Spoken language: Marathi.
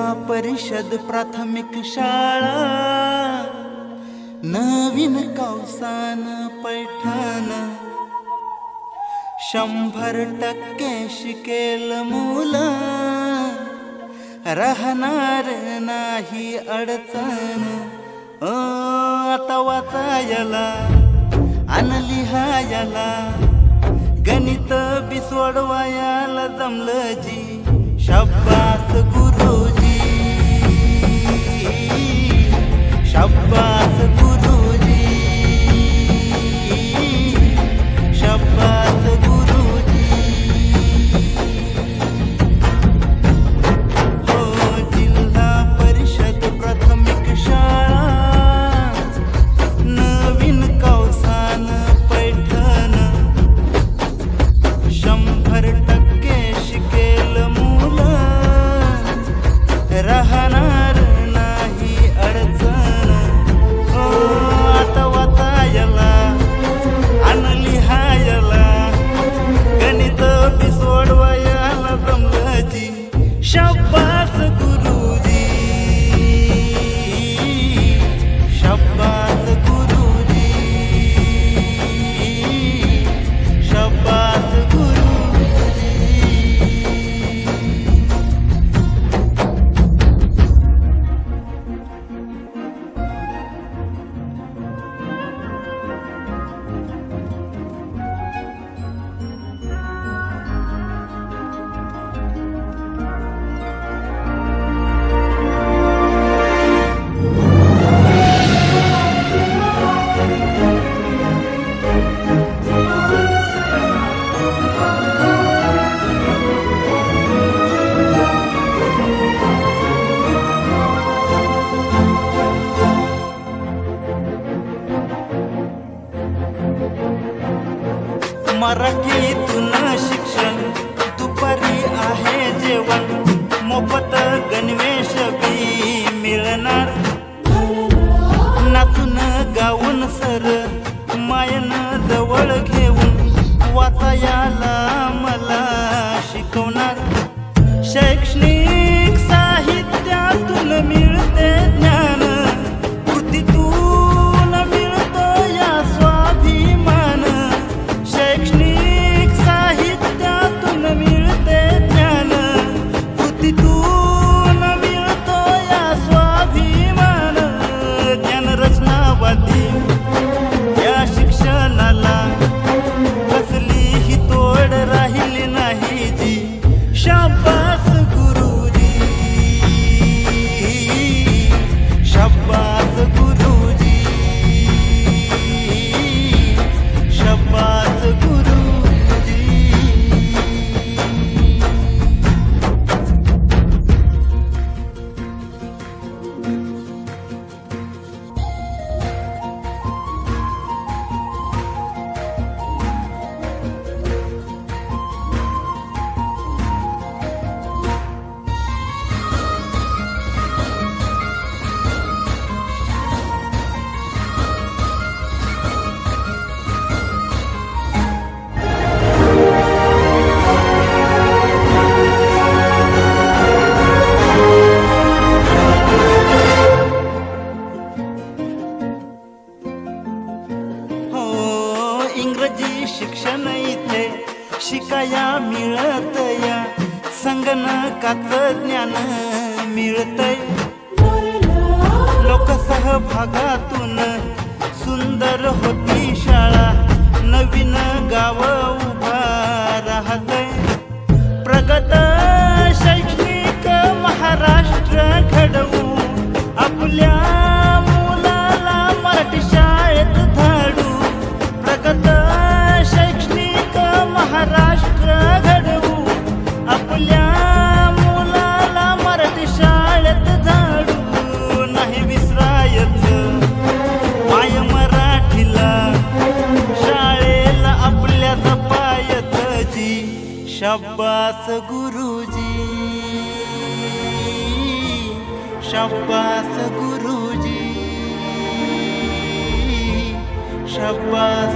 परिषद प्राथमिक शाळा नवीन कौसान पैठण 100% शिकेल मुलं राहणार नाही अडचण आता वाचायला आणि लिहायला गणित बी सोडवायला जमलं जी शाबास गुरुजी शाबास गुरुजी शाबास गुरुजी हो जिल्हा परिषद प्राथमिक शाळा नवीन कौसान पैठण 100% शिकेल मुलं राहणार नाही अडचण आता वाचायला आणि लिहायला गणित बी सोडवायला जमलं जी शाबास गुरुजी शाबास गुरुजी शाबास गुरुजी मराठीतून शिक्षण दुपारी आहे जेवण मोफत गणवेश बी मिळणार नाचून गाऊन सर मायन जवळ घेऊन वाचायला मला शिकवणार शैक्षणिक साहित्यातून मिळते ज्ञान कृतीतून मिळतो या स्वाभिमान शैक्षणिक साहित्यातून मिळते ज्ञान कृतीतून मिळतो या स्वाभिमान ज्ञान रचनावादी या शिक्षणाला कसलीही तोड राहिली नाही जी शाबास गुरुजी शाबास गुरुजी शाबास गुरुजी इंग्रजी शिक्षण इथे शिकाया मिळत या संगणकाचं ज्ञान मिळतंय लोकसहभागातून सुंदर होती शाळा नवीन गाव उभा राहतंय प्रगत शैक्षणिक महाराष्ट्र घडवू आपल्या मुलाला मराठी शाळेत धाडू प्रगत शैक्षणिक महाराष्ट्र घडवू आपल्या मुलाला मराठी शाळेत धाडू नाही विसरायचं माय मराठीला शाळेला आपल्या जपायचं जी शाबास गुरुजी शाबास गुरुजी शाबास